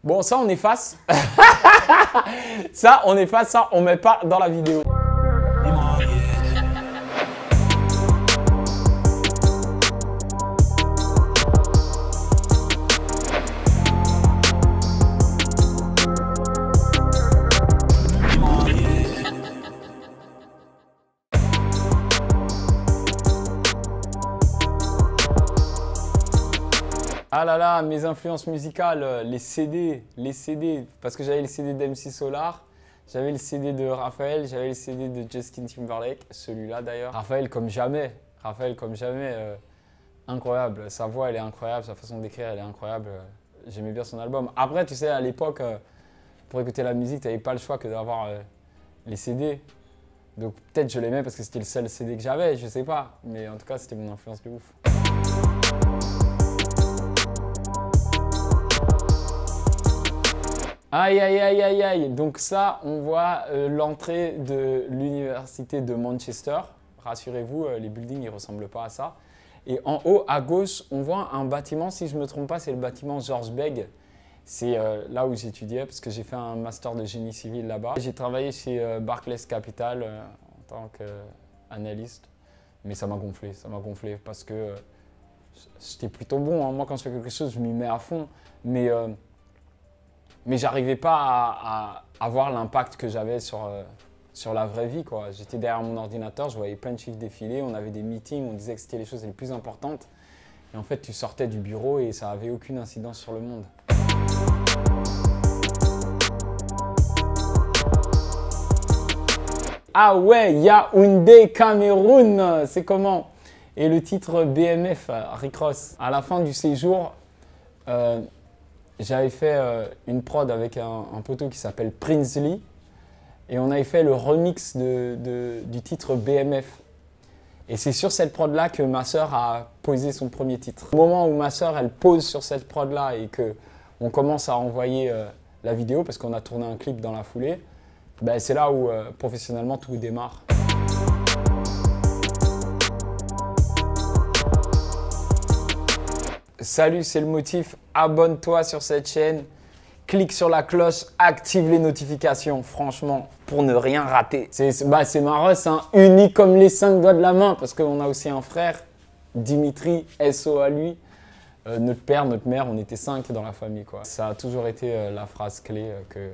Bon, ça, on efface. Ça, on efface, ça, on met pas dans la vidéo. Ah là là, mes influences musicales, les CD, parce que j'avais le CD d'MC Solar, j'avais le CD de Raphaël, j'avais le CD de Justin Timberlake, celui-là d'ailleurs. Raphaël comme jamais, incroyable, sa voix elle est incroyable, sa façon d'écrire elle est incroyable, j'aimais bien son album. Après tu sais, à l'époque, pour écouter la musique, tu n'avais pas le choix que d'avoir les CD. Donc peut-être je l'aimais parce que c'était le seul CD que j'avais, je sais pas, mais en tout cas c'était mon influence de ouf. Aïe, aïe, aïe, aïe, aïe. Donc ça, on voit l'entrée de l'université de Manchester. Rassurez-vous, les buildings, ils ne ressemblent pas à ça. Et en haut, à gauche, on voit un bâtiment, si je ne me trompe pas, c'est le bâtiment George Begg. C'est là où j'étudiais, parce que j'ai fait un master de génie civil là-bas. J'ai travaillé chez Barclays Capital en tant qu'analyste. Mais ça m'a gonflé parce que j'étais plutôt bon, hein. Moi, quand je fais quelque chose, je m'y mets à fond. Mais j'arrivais pas à voir l'impact que j'avais sur la vraie vie, quoi. J'étais derrière mon ordinateur, je voyais plein de chiffres défiler, on avait des meetings, on disait que c'était les choses les plus importantes. Et en fait, tu sortais du bureau et ça n'avait aucune incidence sur le monde. Ah ouais, Yaoundé, Cameroun, c'est comment? Et le titre BMF, Rick Ross. À la fin du séjour, j'avais fait une prod avec un poteau qui s'appelle Prinsley et on avait fait le remix du titre BMF. Et c'est sur cette prod-là que ma sœur a posé son premier titre. Au moment où ma sœur, elle pose sur cette prod-là et qu'on commence à envoyer la vidéo, parce qu'on a tourné un clip dans la foulée, ben c'est là où professionnellement tout démarre. Salut, c'est le motif. Abonne-toi sur cette chaîne, clique sur la cloche, active les notifications, franchement, pour ne rien rater. C'est ma Russ, hein, unique comme les 5 doigts de la main, parce qu'on a aussi un frère, Dimitri, SO à lui. Notre père, notre mère, on était 5 dans la famille, quoi. Ça a toujours été la phrase clé que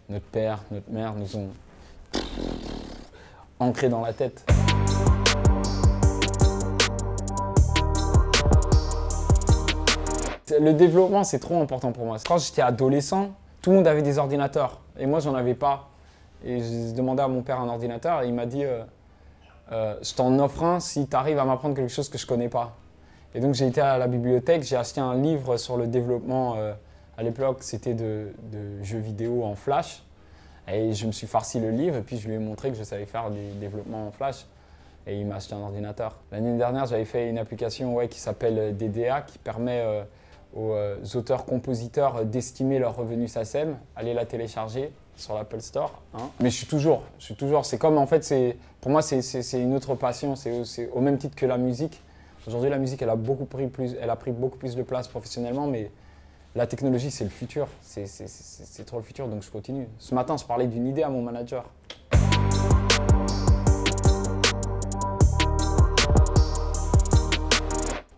notre père, notre mère nous ont ancré dans la tête. Le développement, c'est trop important pour moi. Quand j'étais adolescent, tout le monde avait des ordinateurs et moi, j'en avais pas. Et j'ai demandé à mon père un ordinateur et il m'a dit je t'en offre un si tu arrives à m'apprendre quelque chose que je connais pas. Et donc, j'ai été à la bibliothèque, j'ai acheté un livre sur le développement. À l'époque, c'était de jeux vidéo en Flash. Et je me suis farci le livre et puis je lui ai montré que je savais faire du développement en Flash. Et il m'a acheté un ordinateur. L'année dernière, j'avais fait une application qui s'appelle DDA qui permet aux auteurs-compositeurs d'estimer leur revenu SACEM. Allez la télécharger sur l'Apple Store. Hein. Mais je suis toujours. C'est comme en fait, pour moi, c'est une autre passion. C'est au même titre que la musique. Aujourd'hui, la musique, elle a pris beaucoup plus de place professionnellement, mais la technologie, c'est le futur. C'est trop le futur, donc je continue. Ce matin, je parlais d'une idée à mon manager.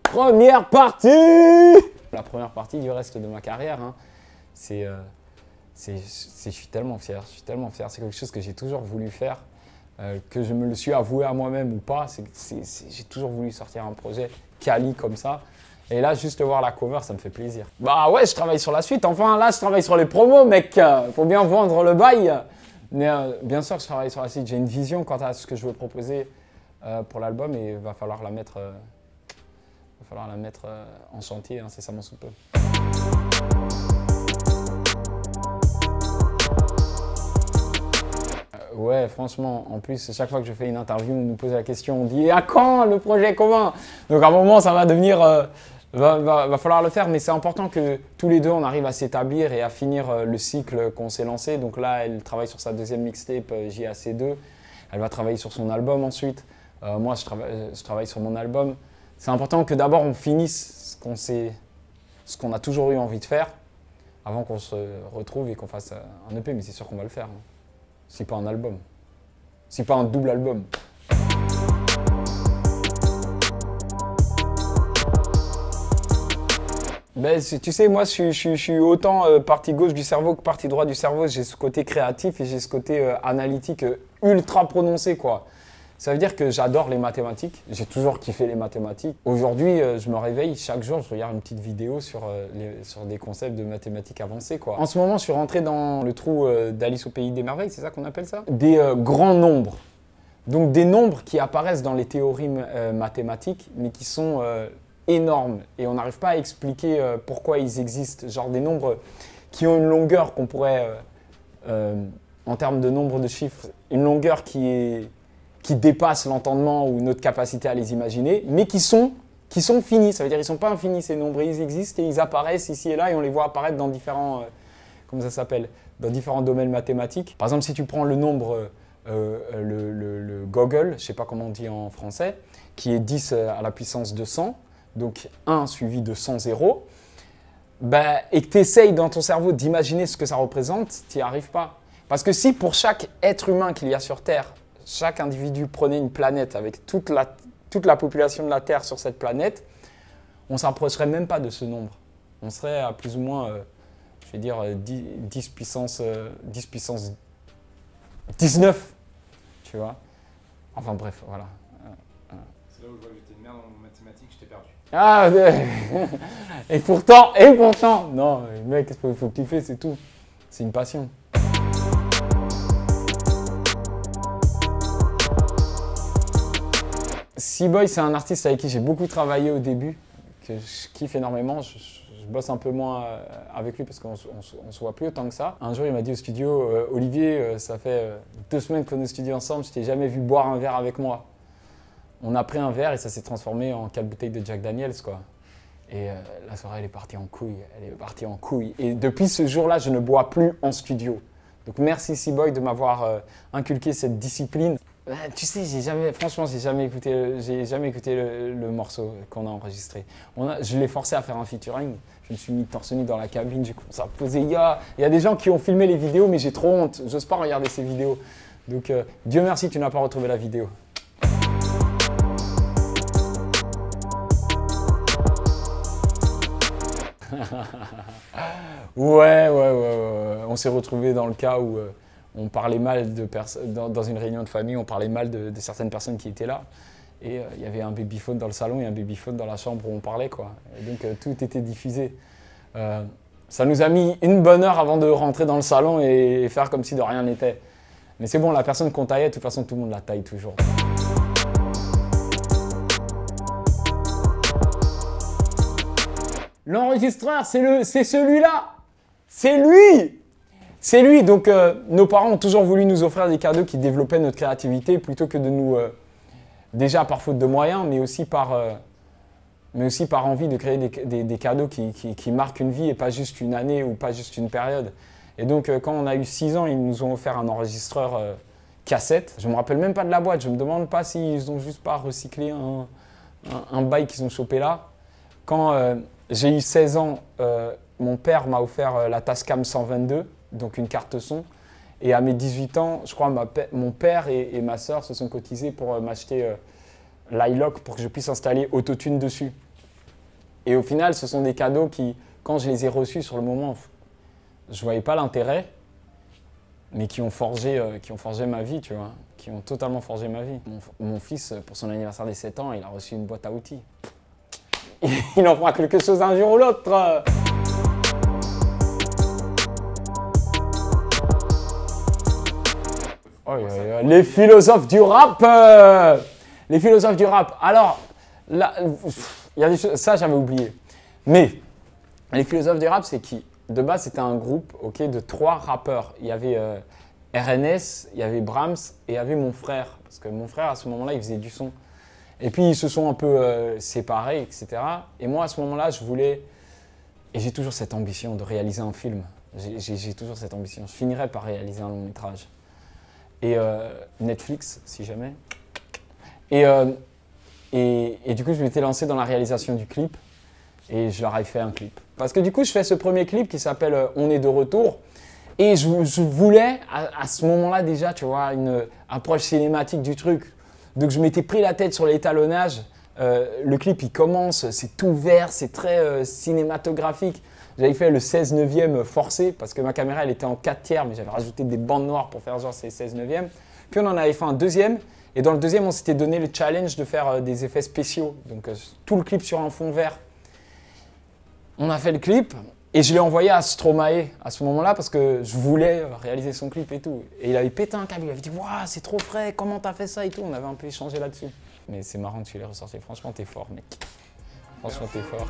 Première partie! La première partie du reste de ma carrière, hein, je suis tellement fier. C'est quelque chose que j'ai toujours voulu faire, que je me le suis avoué à moi-même ou pas. J'ai toujours voulu sortir un projet quali comme ça. Et là, juste voir la cover, ça me fait plaisir. Bah ouais, je travaille sur la suite. Enfin, là, je travaille sur les promos, mec. Faut bien vendre le bail. Mais bien sûr que je travaille sur la suite. J'ai une vision quant à ce que je veux proposer pour l'album et il va falloir la mettre... en chantier, incessamment sous peu. Ouais, franchement, en plus, chaque fois que je fais une interview, on nous pose la question, on dit « à quand le projet commun ?» Donc à un moment, ça va devenir... va falloir le faire, mais c'est important que tous les deux, on arrive à s'établir et à finir le cycle qu'on s'est lancé. Donc là, elle travaille sur sa deuxième mixtape, JAC2. Elle va travailler sur son album ensuite. Moi, je travaille sur mon album. C'est important que d'abord on finisse ce qu'on a toujours eu envie de faire avant qu'on se retrouve et qu'on fasse un EP, mais c'est sûr qu'on va le faire. Hein. Si pas un album. Si pas un double album. Ben, tu sais, moi, je suis autant partie gauche du cerveau que partie droite du cerveau. J'ai ce côté créatif et j'ai ce côté analytique ultra prononcé, quoi. Ça veut dire que j'adore les mathématiques. J'ai toujours kiffé les mathématiques. Aujourd'hui, je me réveille, chaque jour, je regarde une petite vidéo sur des concepts de mathématiques avancées, quoi. En ce moment, je suis rentré dans le trou d'Alice au pays des merveilles, c'est ça qu'on appelle ça? Des grands nombres. Donc des nombres qui apparaissent dans les théories mathématiques, mais qui sont énormes. Et on n'arrive pas à expliquer pourquoi ils existent. Genre des nombres qui ont une longueur qu'on pourrait, en termes de nombre de chiffres, une longueur qui dépasse l'entendement ou notre capacité à les imaginer, mais qui sont finis. Ça veut dire qu'ils ne sont pas infinis, ces nombres. Ils existent et ils apparaissent ici et là et on les voit apparaître dans différents, comment ça s'appelle, dans différents domaines mathématiques. Par exemple, si tu prends le nombre, le Gogol, je ne sais pas comment on dit en français, qui est 10 à la puissance de 100, donc 1 suivi de 100 zéros, bah, et que tu essayes dans ton cerveau d'imaginer ce que ça représente, tu n'y arrives pas. Parce que si pour chaque être humain qu'il y a sur Terre, chaque individu prenait une planète avec toute la population de la Terre sur cette planète, on ne s'approcherait même pas de ce nombre. On serait à plus ou moins, je vais dire, 10 puissance 19, tu vois. Enfin bref, voilà. C'est là où je vois que j'étais une merde en mathématiques, je t'ai perdu. Ah, et pourtant, non, mec, qu'est-ce qu'il faut que tu fais, c'est tout. C'est une passion. C-Boy, c'est un artiste avec qui j'ai beaucoup travaillé au début, que je kiffe énormément. Je bosse un peu moins avec lui parce qu'on ne se voit plus autant que ça. Un jour, il m'a dit au studio, Olivier, ça fait 2 semaines qu'on est au studio ensemble, je t'ai jamais vu boire un verre avec moi. On a pris un verre et ça s'est transformé en 4 bouteilles de Jack Daniels, quoi. Et la soirée, elle est partie en couille. Elle est partie en couille. Et depuis ce jour-là, je ne bois plus en studio. Donc merci C-Boy de m'avoir inculqué cette discipline. Tu sais, franchement, j'ai jamais écouté le morceau qu'on a enregistré. Je l'ai forcé à faire un featuring. Je me suis mis torse nu dans la cabine, j'ai commencé à poser. Il y a des gens qui ont filmé les vidéos, mais j'ai trop honte. J'ose pas regarder ces vidéos. Donc, Dieu merci, tu n'as pas retrouvé la vidéo. Ouais. On s'est retrouvés dans le cas où on parlait mal de personnes, dans une réunion de famille, on parlait mal de certaines personnes qui étaient là. Et il y avait un babyphone dans le salon et un babyphone dans la chambre où on parlait, quoi. Et donc tout était diffusé. Ça nous a mis une bonne heure avant de rentrer dans le salon et faire comme si de rien n'était. Mais c'est bon, la personne qu'on taillait, de toute façon, tout le monde la taille toujours. L'enregistreur, c'est celui-là. C'est lui. C'est lui. Donc, nos parents ont toujours voulu nous offrir des cadeaux qui développaient notre créativité plutôt que de nous, déjà par faute de moyens, mais aussi par envie de créer des cadeaux qui marquent une vie et pas juste une année ou pas juste une période. Et donc, quand on a eu 6 ans, ils nous ont offert un enregistreur cassette. Je ne me rappelle même pas de la boîte. Je ne me demande pas s'ils n'ont juste pas recyclé un bail qu'ils ont chopé là. Quand j'ai eu 16 ans, mon père m'a offert la Tascam 122, donc une carte son. Et à mes 18 ans, je crois mon père et ma sœur se sont cotisés pour m'acheter l'iLock pour que je puisse installer Autotune dessus. Et au final, ce sont des cadeaux qui, quand je les ai reçus sur le moment, je ne voyais pas l'intérêt, mais qui ont forgé ma vie, tu vois, qui ont totalement forgé ma vie. Mon fils, pour son anniversaire des 7 ans, il a reçu une boîte à outils. Il en fera quelque chose un jour ou l'autre. Oh, les philosophes du rap. Les philosophes du rap. Alors, là, il y a des choses, ça j'avais oublié. Mais les philosophes du rap, c'est qui? De base, c'était un groupe, ok, de 3 rappeurs. Il y avait RNS, il y avait Brahms et il y avait mon frère. Parce que mon frère, à ce moment-là, il faisait du son. Et puis, ils se sont un peu séparés, etc. Et moi, à ce moment-là, je voulais... Et j'ai toujours cette ambition de réaliser un film. J'ai toujours cette ambition. Je finirai par réaliser un long métrage. Et Netflix, si jamais. Et du coup, je m'étais lancé dans la réalisation du clip. Et je leur ai fait un clip. Parce que du coup, je fais ce premier clip qui s'appelle On est de retour. Et je voulais, à ce moment-là déjà, tu vois, une approche cinématique du truc. Donc je m'étais pris la tête sur l'étalonnage. Le clip, il commence, c'est tout vert, c'est très cinématographique. J'avais fait le 16/9 forcé parce que ma caméra, elle était en 4/3, mais j'avais rajouté des bandes noires pour faire genre c'est 16/9. Puis on en avait fait un deuxième. Et dans le deuxième, on s'était donné le challenge de faire des effets spéciaux. Donc tout le clip sur un fond vert. On a fait le clip et je l'ai envoyé à Stromae à ce moment-là parce que je voulais réaliser son clip et tout. Et il avait pété un câble, il avait dit « Waouh, c'est trop frais, comment t'as fait ça ?» et tout. On avait un peu échangé là-dessus. Mais c'est marrant que tu l'aies ressorti. Franchement, t'es fort, mec. Franchement, t'es fort.